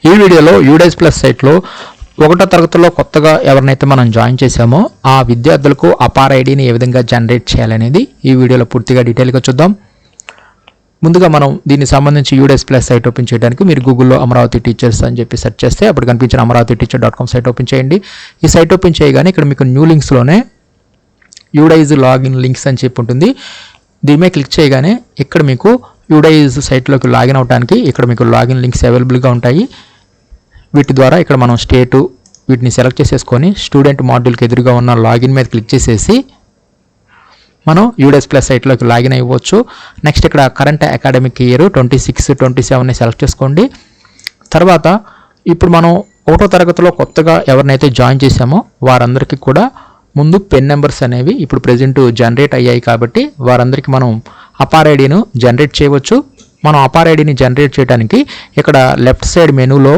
ఈ వీడియోలో UDISE plus సైట్లో 1వ తరగతిలో కొత్తగా ఎవరినైతే మనం జాయిన్ చేసామో ఆ విద్యార్థులకు అపార్ ఐడిని ఏ విధంగా జనరేట్ చేయాలనేది ఈ వీడియోలో పూర్తిగా డీటెయిల్గా చూద్దాం. ముందుగా మనం దీనికి సంబంధించి యూడేస్ ప్లస్ సైట్ ఓపెన్ చేయడానికి మీరు గూగుల్లో అమరావతి టీచర్స్ అని చెప్పి సెర్చ్ చేస్తే అప్పుడు కనిపించిన amravati-teacher.com సైట్ ఓపెన్ చేయండి. ఈ సైట్ ఓపెన్ చేయగానే ఇక్కడ మీకు న్యూ లింక్స్లోనే యూడైజ్ లాగిన్ లింక్స్ అని చెప్పి ఉంటుంది. దీని మీద క్లిక్ చేయగానే ఇక్కడ మీకు యూడైజ్ సైట్లోకి లాగిన్ అవడానికి ఇక్కడ మీకు లాగిన్ లింక్స్ అవైలబుల్గా ఉంటాయి. వీటి ద్వారా ఇక్కడ మనం స్టేటు వీటిని సెలెక్ట్ చేసేసుకొని స్టూడెంట్ మాడ్యూల్కి ఎదురుగా ఉన్న లాగిన్ మీద క్లిక్ చేసేసి మనం యూడేస్ ప్లస్ సైట్లోకి లాగిన్ అవ్వచ్చు. నెక్స్ట్ ఇక్కడ కరెంట్ అకాడమిక్ ఇయర్ 26-27ని సెలెక్ట్ చేసుకోండి. తర్వాత ఇప్పుడు మనం 1వ తరగతిలో కొత్తగా ఎవరినైతే జాయిన్ చేసామో వారందరికీ కూడా ముందు పెన్ నెంబర్స్ అనేవి ఇప్పుడు ప్రెజెంట్ జనరేట్ అయ్యాయి కాబట్టి వారందరికీ మనం అపార్ ఐడిను జనరేట్ చేయవచ్చు. మనం అపార్ ఐడిని జనరేట్ చేయడానికి ఇక్కడ లెఫ్ట్ సైడ్ మెనూలో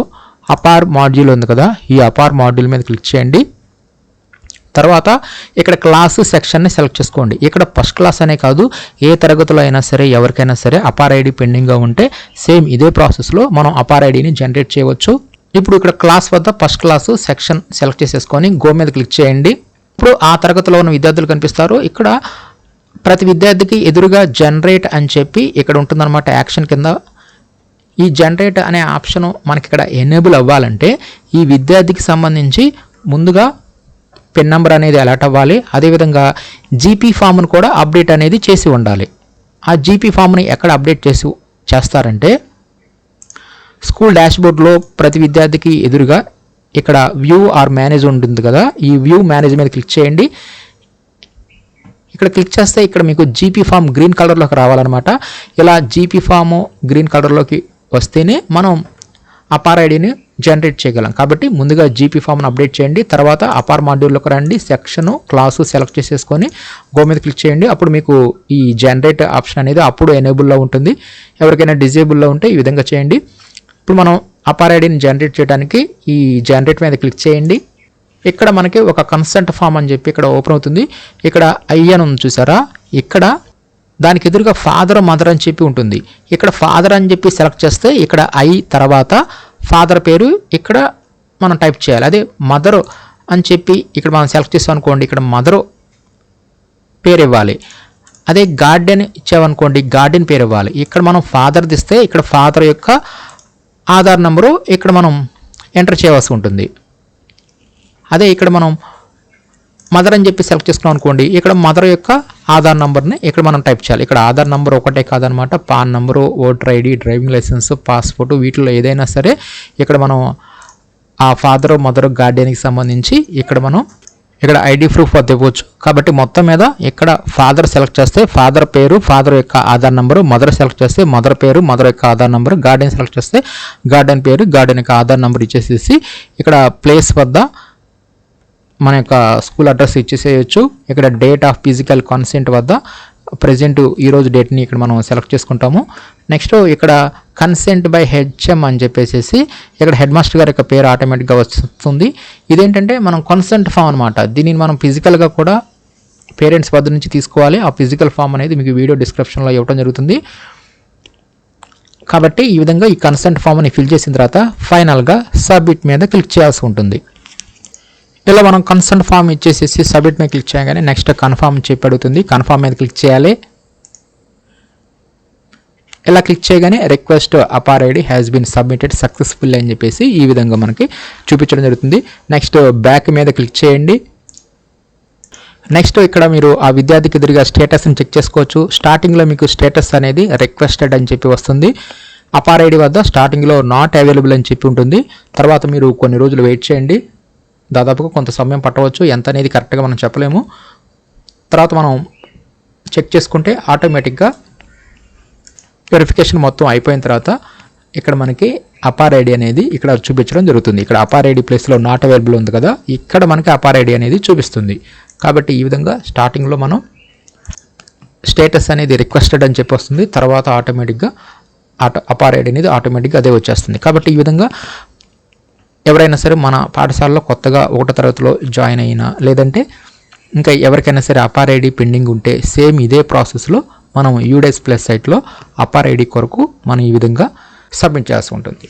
అపార్ మాడ్యూల్ ఉంది కదా, ఈ అపార్ మాడ్యూల్ మీద క్లిక్ చేయండి. తర్వాత ఇక్కడ క్లాస్ సెక్షన్ని సెలెక్ట్ చేసుకోండి. ఇక్కడ ఫస్ట్ క్లాస్ అనే కాదు, ఏ తరగతిలో అయినా సరే ఎవరికైనా సరే అపార్ ఐడి పెండింగ్గా ఉంటే సేమ్ ఇదే ప్రాసెస్లో మనం అపార్ ఐడిని జనరేట్ చేయవచ్చు. ఇప్పుడు ఇక్కడ క్లాస్ వద్ద ఫస్ట్ క్లాసు సెక్షన్ సెలెక్ట్ చేసేసుకొని గో మీద క్లిక్ చేయండి. ఇప్పుడు ఆ తరగతిలో ఉన్న విద్యార్థులు కనిపిస్తారు. ఇక్కడ ప్రతి విద్యార్థికి ఎదురుగా జనరేట్ అని చెప్పి ఇక్కడ ఉంటుందన్నమాట యాక్షన్ కింద. ఈ జనరేట్ అనే ఆప్షను మనకి ఇక్కడ ఎనేబుల్ అవ్వాలంటే ఈ విద్యార్థికి సంబంధించి ముందుగా పెన్ నెంబర్ అనేది అలర్ట్ అవ్వాలి. అదేవిధంగా జీపీ ఫామ్ను కూడా అప్డేట్ అనేది చేసి ఉండాలి. ఆ జీపీ ఫామ్ని ఎక్కడ అప్డేట్ చేస్తారంటే స్కూల్ డాష్బోర్డ్లో ప్రతి విద్యార్థికి ఎదురుగా ఇక్కడ వ్యూ ఆర్ మేనేజ్ ఉంటుంది కదా, ఈ వ్యూ మేనేజ్ మీద క్లిక్ చేయండి. ఇక్కడ క్లిక్ చేస్తే ఇక్కడ మీకు జీపీ ఫామ్ గ్రీన్ కలర్లోకి రావాలన్నమాట. ఇలా జీపీ ఫామ్ గ్రీన్ కలర్లోకి వస్తేనే మనం అపార్ ఐడిని జనరేట్ చేయగలం. కాబట్టి ముందుగా జీపీ ఫామ్ను అప్డేట్ చేయండి. తర్వాత అపార్ మాడ్యూల్లోకి రండి, సెక్షను క్లాసు సెలెక్ట్ చేసేసుకొని గో మీద క్లిక్ చేయండి. అప్పుడు మీకు ఈ జనరేట్ ఆప్షన్ అనేది అప్పుడు ఎనేబుల్లో ఉంటుంది. ఎవరికైనా డిజేబుల్లో ఉంటే ఈ విధంగా చేయండి. ఇప్పుడు మనం అపార్ ఐడిని జనరేట్ చేయడానికి ఈ జనరేట్ మీద క్లిక్ చేయండి. ఇక్కడ మనకి ఒక కన్సెంట్ ఫామ్ అని చెప్పి ఇక్కడ ఓపెన్ అవుతుంది. ఇక్కడ ఐ అని ఉంది చూసారా, ఇక్కడ దానికి ఎదురుగా ఫాదర్ మదర్ అని చెప్పి ఉంటుంది. ఇక్కడ ఫాదర్ అని చెప్పి సెలెక్ట్ చేస్తే ఇక్కడ ఐ తర్వాత ఫాదర్ పేరు ఇక్కడ మనం టైప్ చేయాలి. అదే మదర్ అని చెప్పి ఇక్కడ మనం సెలెక్ట్ చేసాం అనుకోండి, ఇక్కడ మదర్ పేరు ఇవ్వాలి. అదే గార్డెన్ ఇచ్చామనుకోండి, గార్డెన్ పేరు ఇవ్వాలి. ఇక్కడ మనం ఫాదర్ ఇస్తే ఇక్కడ ఫాదర్ యొక్క ఆధార్ నెంబరు ఇక్కడ మనం ఎంటర్ చేయవలసి ఉంటుంది. అదే ఇక్కడ మనం మదర్ అని చెప్పి సెలెక్ట్ చేసుకున్నాం అనుకోండి, ఇక్కడ మదర్ యొక్క ఆధార్ నెంబర్ని ఇక్కడ మనం టైప్ చేయాలి. ఇక్కడ ఆధార్ నెంబర్ ఒకటే కాదనమాట, PAN number, voter ID, driving licence, passport వీటిలో ఏదైనా సరే ఇక్కడ మనం ఆ ఫాదర్ మదర్ గార్డియన్కి సంబంధించి ఇక్కడ ఐడి ప్రూఫ్ వద్ద ఇవ్వచ్చు. కాబట్టి మొత్తం మీద ఇక్కడ ఫాదర్ సెలెక్ట్ చేస్తే ఫాదర్ పేరు, ఫాదర్ యొక్క ఆధార్ నెంబరు, మదర్ సెలెక్ట్ చేస్తే మదర్ పేరు, మదర్ యొక్క ఆధార్ నెంబరు, గార్డెన్ సెలెక్ట్ చేస్తే గార్డెన్ పేరు, గార్డెన్ యొక్క ఆధార్ నెంబర్ ఇచ్చేసేసి ఇక్కడ ప్లేస్ వద్ద మన యొక్క స్కూల్ అడ్రస్ ఇచ్చేసేయచ్చు. ఇక్కడ డేట్ ఆఫ్ ఫిజికల్ కన్సెంట్ వద్ద ప్రజెంట్ ఈరోజు డేట్ని ఇక్కడ మనం సెలెక్ట్ చేసుకుంటాము. నెక్స్ట్ ఇక్కడ కన్సెంట్ బై హెచ్ఎం అని చెప్పేసి ఇక్కడ హెడ్ మాస్టర్ గారి యొక్క పేరు ఆటోమేటిక్గా వస్తుంది. ఇదేంటంటే మనం కన్సెంట్ ఫామ్ అనమాట. దీనిని మనం ఫిజికల్గా కూడా పేరెంట్స్ వద్ద నుంచి తీసుకోవాలి. ఆ ఫిజికల్ ఫామ్ అనేది మీకు వీడియో డిస్క్రిప్షన్లో ఇవ్వడం జరుగుతుంది. కాబట్టి ఈ విధంగా ఈ కన్సెంట్ ఫామ్ని ఫిల్ చేసిన తర్వాత ఫైనల్గా సబ్మిట్ మీద క్లిక్ చేయాల్సి ఉంటుంది. ఇలా మనం కన్సెంట్ ఫామ్ ఇచ్చేసేసి సబ్మిట్ మీద క్లిక్ చేయగానే నెక్స్ట్ కన్ఫర్మ్ చెప్పి అడుగుతుంది. కన్ఫర్మ్ మీద క్లిక్ చేయాలి. ఇలా క్లిక్ చేయగానే request APAAR ID has been submitted successful అని చెప్పేసి ఈ విధంగా మనకి చూపించడం జరుగుతుంది. నెక్స్ట్ బ్యాక్ మీద క్లిక్ చేయండి. నెక్స్ట్ ఇక్కడ మీరు ఆ విద్యార్థికి ఎదురుగా స్టేటస్ని చెక్ చేసుకోవచ్చు. స్టార్టింగ్లో మీకు స్టేటస్ అనేది రిక్వెస్టెడ్ అని చెప్పి వస్తుంది. అపార్ ఐడి వద్ద స్టార్టింగ్లో నాట్ అవైలబుల్ అని చెప్పి ఉంటుంది. తర్వాత మీరు కొన్ని రోజులు వెయిట్ చేయండి, దాదాపుగా కొంత సమయం పట్టవచ్చు, ఎంత అనేది కరెక్ట్గా మనం చెప్పలేము. తర్వాత మనం చెక్ చేసుకుంటే ఆటోమేటిక్గా వెరిఫికేషన్ మొత్తం అయిపోయిన తర్వాత ఇక్కడ మనకి అపార్ ఐడి అనేది ఇక్కడ చూపించడం జరుగుతుంది. ఇక్కడ అపార్ ఐడి ప్లేస్లో నాట్ అవైలబుల్ ఉంది కదా, ఇక్కడ మనకి అపార్ ఐడి అనేది చూపిస్తుంది. కాబట్టి ఈ విధంగా స్టార్టింగ్లో మనం స్టేటస్ అనేది రిక్వెస్టెడ్ అని చెప్పి వస్తుంది. తర్వాత ఆటోమేటిక్గా అపార్ ఐడి అనేది ఆటోమేటిక్గా అదే వచ్చేస్తుంది. కాబట్టి ఈ విధంగా ఎవరైనా సరే మన పాఠశాలలో కొత్తగా 1వ తరగతిలో జాయిన్ అయినా లేదంటే ఇంకా ఎవరికైనా సరే అపార్ ఐడి పెండింగ్ ఉంటే సేమ్ ఇదే ప్రాసెస్లో మనం యూడేస్ ప్లస్ సైట్లో అపార్ ఐడి కొరకు మనం ఈ విధంగా సబ్మిట్ చేయాల్సి ఉంటుంది.